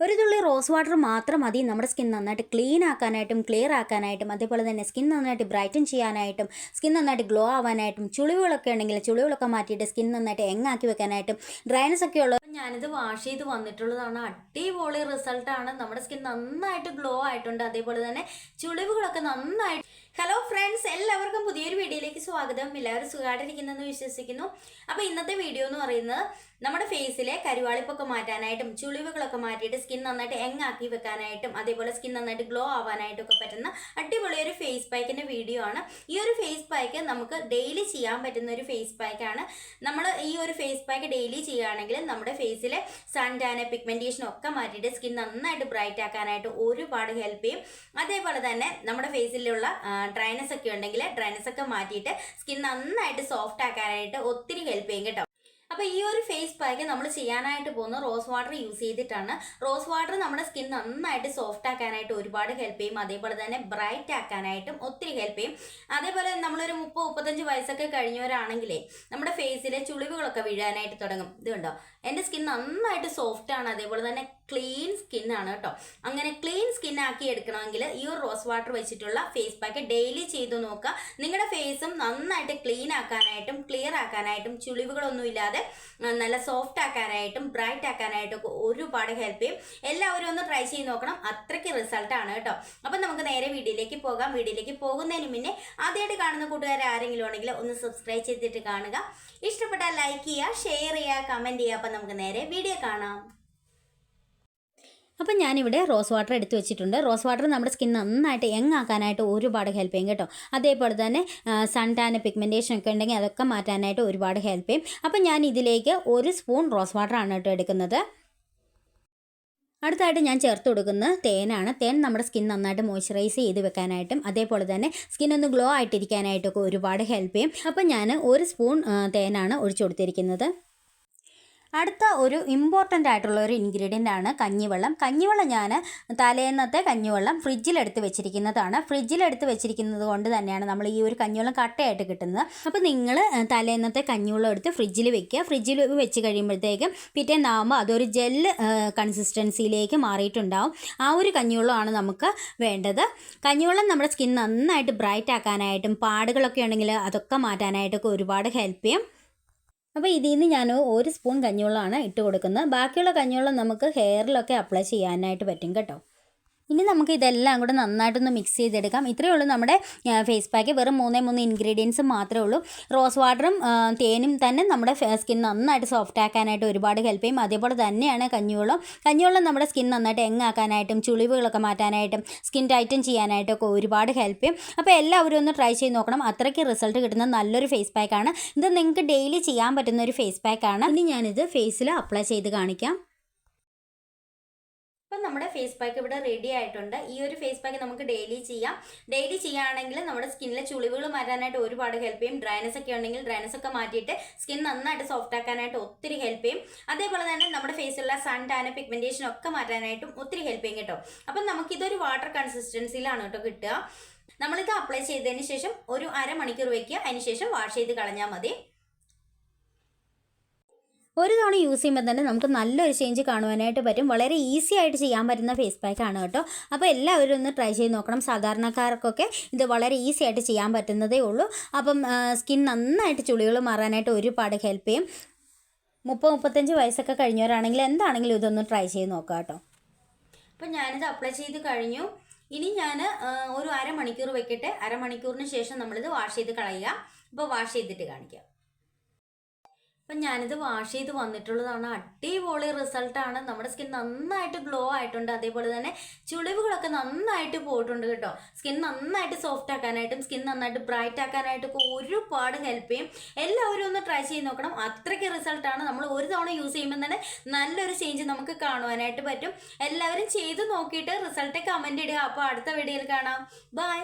ഒരു തുള്ളി rose water മാത്രം മതി നമ്മുടെ സ്കിൻ നന്നായിട്ട് ക്ലീൻ ആക്കാനായിട്ടും ക്ലിയർ ആക്കാനായിട്ടും അതേപോലെ തന്നെ സ്കിൻ നന്നായിട്ട് ബ്രൈറ്റൻ ചെയ്യാനായിട്ടും സ്കിൻ നന്നായിട്ട് ഗ്ലോ ആവാനായിട്ടും ചുളിവുകളൊക്കെ ഉണ്ടെങ്കിൽ ചുളിവുകളൊക്കെ മാറ്റിയിട്ട് സ്കിൻ നന്നായിട്ട് എങ്ങാക്കി വെക്കാനായിട്ടും ഡ്രൈനസ് ഒക്കെ ഉള്ളത്. ഞാനിത് വാഷ് ചെയ്ത് വന്നിട്ടുള്ളതാണ്. അടിപൊളി റിസൾട്ടാണ്. നമ്മുടെ സ്കിൻ നന്നായിട്ട് ഗ്ലോ ആയിട്ടുണ്ട്. അതേപോലെ തന്നെ ചുളിവുകളൊക്കെ നന്നായിട്ട്. ഹലോ ഫ്രണ്ട്സ്, എല്ലാവർക്കും പുതിയൊരു വീഡിയോയിലേക്ക് സ്വാഗതം. എല്ലാവരും സുഖമായിട്ടിരിക്കുന്നെന്ന് വിശ്വസിക്കുന്നു. അപ്പോൾ ഇന്നത്തെ വീഡിയോ എന്ന് പറയുന്നത് നമ്മുടെ ഫേസിലെ കരുവാളിപ്പൊക്കെ മാറ്റാനായിട്ടും ചുളിവുകളൊക്കെ മാറ്റിയിട്ട് സ്കിൻ നന്നായിട്ട് എങ്ങാക്കി വെക്കാനായിട്ടും അതേപോലെ സ്കിൻ നന്നായിട്ട് ഗ്ലോ ആവാനായിട്ടും ഒക്കെ പറ്റുന്ന അടിപൊളി ഒരു ഫേസ് പാക്കിൻ്റെ വീഡിയോ ആണ്. ഈ ഒരു ഫേസ് പാക്ക് നമുക്ക് ഡെയിലി ചെയ്യാൻ പറ്റുന്ന ഒരു ഫേസ് പാക്കാണ്. നമ്മൾ ഈ ഒരു ഫേസ് പാക്ക് ഡെയിലി ചെയ്യുകയാണെങ്കിൽ നമ്മുടെ ഫേസിലെ സൺ ടാൻ പിഗ്മെൻറ്റേഷൻ ഒക്കെ മാറ്റിയിട്ട് സ്കിൻ നന്നായിട്ട് ബ്രൈറ്റ് ആക്കാനായിട്ട് ഒരുപാട് ഹെൽപ്പ് ചെയ്യും. അതേപോലെ തന്നെ നമ്മുടെ ഫേസിലുള്ള ഡ്രൈനസ് ഒക്കെ ഉണ്ടെങ്കിൽ ഡ്രൈനസ് ഒക്കെ മാറ്റിയിട്ട് സ്കിൻ നന്നായിട്ട് സോഫ്റ്റ് ആക്കാനായിട്ട് ഒത്തിരി ഹെൽപ്പ് ചെയ്യും കേട്ടോ. അപ്പോൾ ഈ ഒരു ഫേസ് പാക്ക് നമ്മൾ ചെയ്യാനായിട്ട് പോകുന്ന റോസ് വാട്ടർ യൂസ് ചെയ്തിട്ടാണ്. റോസ് വാട്ടർ നമ്മുടെ സ്കിൻ നന്നായിട്ട് സോഫ്റ്റ് ആക്കാനായിട്ട് ഒരുപാട് ഹെൽപ്പ് ചെയ്യും. അതേപോലെ തന്നെ ബ്രൈറ്റ് ആക്കാനായിട്ടും ഒത്തിരി ഹെൽപ്പ് ചെയ്യും. അതേപോലെ നമ്മളൊരു 30-35 വയസ്സൊക്കെ കഴിഞ്ഞവരാണെങ്കിലേ നമ്മുടെ ഫേസിലെ ചുളിവുകളൊക്കെ വീഴാനായിട്ട് തുടങ്ങും. ഇത് കണ്ടോ, എൻ്റെ സ്കിൻ നന്നായിട്ട് സോഫ്റ്റ് ആണ്, അതേപോലെ തന്നെ ക്ലീൻ സ്കിൻ ആണ് കേട്ടോ. അങ്ങനെ ക്ലീൻ സ്കിൻ ആക്കി എടുക്കണമെങ്കിൽ ഈ ഒരു റോസ് വാട്ടർ വെച്ചിട്ടുള്ള ഫേസ് പാക്ക് ഡെയിലി ചെയ്തു നോക്കുക. നിങ്ങളുടെ ഫേസും നന്നായിട്ട് ക്ലീൻ ആക്കാനായിട്ടും ക്ലിയർ ആക്കാനായിട്ടും ചുളിവുകളൊന്നും ഇല്ലാതെ നല്ല സോഫ്റ്റ് ആക്കാനായിട്ടും ബ്രൈറ്റ് ആക്കാനായിട്ടും ഒക്കെ ഒരുപാട് ഹെൽപ്പ് ചെയ്യും. എല്ലാവരും ഒന്ന് ട്രൈ ചെയ്ത് നോക്കണം. അത്രയ്ക്ക് റിസൾട്ടാണ് കേട്ടോ. അപ്പം നമുക്ക് നേരെ വീഡിയോയിലേക്ക് പോകാം. വീഡിയോയിലേക്ക് പോകുന്നതിന് മുന്നേ ആദ്യമായിട്ട് കാണുന്ന കൂട്ടുകാർ ആരെങ്കിലും ഉണ്ടെങ്കിൽ ഒന്ന് സബ്സ്ക്രൈബ് ചെയ്തിട്ട് കാണുക. ഇഷ്ടപ്പെട്ടാൽ ലൈക്ക് ചെയ്യുക, ഷെയർ ചെയ്യുക, കമൻറ്റ് ചെയ്യുക. അപ്പം നമുക്ക് നേരെ വീഡിയോ കാണാം. അപ്പം ഞാനിവിടെ റോസ് വാട്ടർ എടുത്ത് വെച്ചിട്ടുണ്ട്. റോസ് വാട്ടർ നമ്മുടെ സ്കിൻ നന്നായിട്ട് ആക്കാനായിട്ട് ഒരുപാട് ഹെൽപ്പ് ചെയ്യും കേട്ടോ. അതേപോലെ തന്നെ സൺ ടാൻ പിഗ്മെൻറ്റേഷൻ ഒക്കെ ഉണ്ടെങ്കിൽ അതൊക്കെ മാറ്റാനായിട്ട് ഒരുപാട് ഹെൽപ്പ് ചെയ്യും. അപ്പം ഞാൻ ഇതിലേക്ക് 1 സ്പൂൺ റോസ് വാട്ടറാണ് കേട്ടോ എടുക്കുന്നത്. അടുത്തായിട്ട് ഞാൻ ചേർത്ത് കൊടുക്കുന്നത് തേനാണ്. തേൻ നമ്മുടെ സ്കിൻ നന്നായിട്ട് മോയ്സ്ചറൈസ് ചെയ്ത് വെക്കാനായിട്ടും അതേപോലെ തന്നെ സ്കിൻ ഒന്ന് ഗ്ലോ ആയിട്ടിരിക്കാനായിട്ടൊക്കെ ഒരുപാട് ഹെൽപ്പ് ചെയ്യും. അപ്പം ഞാൻ 1 സ്പൂൺ തേനാണ് ഒഴിച്ചു കൊടുത്തിരിക്കുന്നത്. അടുത്ത ഒരു ഇമ്പോർട്ടൻ്റ് ആയിട്ടുള്ള ഒരു ഇൻഗ്രീഡിയൻ്റ് ആണ് കഞ്ഞിവെള്ളം. കഞ്ഞിവെള്ളം ഞാൻ തലേന്നത്തെ കഞ്ഞിവെള്ളം ഫ്രിഡ്ജിലെടുത്ത് വെച്ചിരിക്കുന്നതാണ്. ഫ്രിഡ്ജിലെടുത്ത് വെച്ചിരിക്കുന്നത് കൊണ്ട് തന്നെയാണ് നമ്മൾ ഈ ഒരു കഞ്ഞിവെള്ളം കട്ടയായിട്ട് കിട്ടുന്നത്. അപ്പോൾ നിങ്ങൾ തലേന്നത്തെ കഞ്ഞിവെള്ളം എടുത്ത് ഫ്രിഡ്ജിൽ വെക്കുക. ഫ്രിഡ്ജിൽ വെച്ച് കഴിയുമ്പോഴത്തേക്കും പിറ്റേന്നാകുമ്പോൾ അതൊരു ജെല്ല് കൺസിസ്റ്റൻസിയിലേക്ക് മാറിയിട്ടുണ്ടാവും. ആ ഒരു കഞ്ഞിവെള്ളമാണ് നമുക്ക് വേണ്ടത്. കഞ്ഞിവെള്ളം നമ്മുടെ സ്കിൻ നന്നായിട്ട് ബ്രൈറ്റ് ആക്കാനായിട്ടും പാടുകളൊക്കെ ഉണ്ടെങ്കിൽ അതൊക്കെ മാറ്റാനായിട്ടൊക്കെ ഒരുപാട് ഹെൽപ്പ് ചെയ്യും. അപ്പോൾ ഇതിൽ നിന്ന് ഞാൻ 1 സ്പൂൺ കഞ്ഞിവെള്ളമാണ് ഇട്ട് കൊടുക്കുന്നത്. ബാക്കിയുള്ള കഞ്ഞിവെള്ളം നമുക്ക് ഹെയറിലൊക്കെ അപ്ലൈ ചെയ്യാനായിട്ട് പറ്റും കേട്ടോ. ഇനി നമുക്ക് ഇതെല്ലാം കൂടെ നന്നായിട്ടൊന്ന് മിക്സ് ചെയ്തെടുക്കാം. ഇത്രയേ ഉള്ളൂ നമ്മുടെ ഫേസ് പാക്ക്. വെറും 3 ഇൻഗ്രീഡിയൻസ് മാത്രമേ ഉള്ളൂ. റോസ് വാട്ടറും തേനും തന്നെ നമ്മുടെ സ്കിൻ നന്നായിട്ട് സോഫ്റ്റ് ആക്കാനായിട്ട് ഒരുപാട് ഹെൽപ്പ് ചെയ്യും. അതേപോലെ തന്നെയാണ് കഞ്ഞിവെള്ളം നമ്മുടെ സ്കിൻ നന്നായിട്ട് എങ്ങാക്കാനായിട്ടും ചുളിവുകളൊക്കെ മാറ്റാനായിട്ടും സ്കിൻ ടൈറ്റൻ ചെയ്യാനായിട്ടൊക്കെ ഒരുപാട് ഹെൽപ്പ് ചെയ്യും. അപ്പോൾ എല്ലാവരും ഒന്ന് ട്രൈ ചെയ്ത് നോക്കണം. അത്രയ്ക്ക് റിസൾട്ട് കിട്ടുന്ന നല്ലൊരു ഫേസ് പാക്കാണ് ഇത്. നിങ്ങൾക്ക് ഡെയിലി ചെയ്യാൻ പറ്റുന്ന ഒരു ഫേസ് പാക്കാണ്. ഇനി ഞാനിത് ഫേസിൽ അപ്ലൈ ചെയ്ത് കാണിക്കാം. അപ്പം നമ്മുടെ ഫേസ് പാക്ക് ഇവിടെ റെഡി ആയിട്ടുണ്ട്. ഈ ഒരു ഫേസ് പാക്ക് നമുക്ക് ഡെയിലി ചെയ്യാം. ഡെയിലി ചെയ്യുകയാണെങ്കിൽ നമ്മുടെ സ്കിന്നിലെ ചുളിവുകൾ മാറ്റാനായിട്ട് ഒരുപാട് ഹെൽപ്പ് ചെയ്യും. ഡ്രൈനസ് ഒക്കെ ഉണ്ടെങ്കിൽ ഡ്രൈനസ് ഒക്കെ മാറ്റിയിട്ട് സ്കിൻ നന്നായിട്ട് സോഫ്റ്റ് ആക്കാനായിട്ട് ഒത്തിരി ഹെൽപ്പ് ചെയ്യും. അതേപോലെ തന്നെ നമ്മുടെ ഫേസിലുള്ള സൺ ടാൻ പിഗ്മെൻറ്റേഷൻ ഒക്കെ മാറ്റാനായിട്ടും ഒത്തിരി ഹെൽപ്പ് ചെയ്യും കേട്ടോ. അപ്പം നമുക്കിതൊരു വാട്ടർ കൺസിസ്റ്റൻസിയിലാണ് കേട്ടോ കിട്ടുക. നമ്മളിത് അപ്ലൈ ചെയ്തതിന് ശേഷം ഒരു അരമണിക്കൂർ വയ്ക്കുക. അതിന് ശേഷം വാഷ് ചെയ്ത് കളഞ്ഞാൽ മതി. ഒരു തവണ യൂസ് ചെയ്യുമ്പോൾ തന്നെ നമുക്ക് നല്ലൊരു ചേഞ്ച് കാണുവാനായിട്ട് പറ്റും. വളരെ ഈസി ആയിട്ട് ചെയ്യാൻ പറ്റുന്ന ഫേസ് പാക്കാണ് കേട്ടോ. അപ്പോൾ എല്ലാവരും ഒന്ന് ട്രൈ ചെയ്ത് നോക്കണം. സാധാരണക്കാർക്കൊക്കെ ഇത് വളരെ ഈസി ആയിട്ട് ചെയ്യാൻ പറ്റുന്നതേ ഉള്ളൂ. അപ്പം സ്കിൻ നന്നായിട്ട് ചുളികൾ മാറാനായിട്ട് ഒരുപാട് ഹെൽപ്പ് ചെയ്യും. 30-35 വയസ്സൊക്കെ കഴിഞ്ഞവരാണെങ്കിൽ എന്താണെങ്കിലും ഇതൊന്ന് ട്രൈ ചെയ്ത് നോക്കാം കേട്ടോ. അപ്പം ഞാനിത് അപ്ലൈ ചെയ്ത് കഴിഞ്ഞു. ഇനി ഞാൻ ഒരു അരമണിക്കൂർ വെക്കട്ടെ. അരമണിക്കൂറിന് ശേഷം നമ്മളിത് വാഷ് ചെയ്ത് കളയുക. അപ്പോൾ വാഷ് ചെയ്തിട്ട് കാണിക്കാം. അപ്പം ഞാനിത് വാഷ് ചെയ്ത് വന്നിട്ടുള്ളതാണ്. അടിപൊളി റിസൾട്ടാണ്. നമ്മുടെ സ്കിൻ നന്നായിട്ട് ഗ്ലോ ആയിട്ടുണ്ട്. അതേപോലെ തന്നെ ചുളിവുകളൊക്കെ നന്നായിട്ട് പോയിട്ടുണ്ട് കേട്ടോ. സ്കിൻ നന്നായിട്ട് സോഫ്റ്റ് ആക്കാനായിട്ടും സ്കിൻ നന്നായിട്ട് ബ്രൈറ്റ് ആക്കാനായിട്ടൊക്കെ ഒരുപാട് ഹെൽപ്പ് ചെയ്യും. എല്ലാവരും ഒന്ന് ട്രൈ ചെയ്ത് നോക്കണം. അത്രയ്ക്ക് റിസൾട്ടാണ്. നമ്മൾ ഒരു തവണ യൂസ് ചെയ്യുമ്പോൾ തന്നെ നല്ലൊരു ചേഞ്ച് നമുക്ക് കാണുവാനായിട്ട് പറ്റും. എല്ലാവരും ചെയ്ത് നോക്കിയിട്ട് റിസൾട്ട് കമൻറ്റ് ഇടുക. അപ്പോൾ അടുത്ത വീഡിയോയിൽ കാണാം. ബൈ.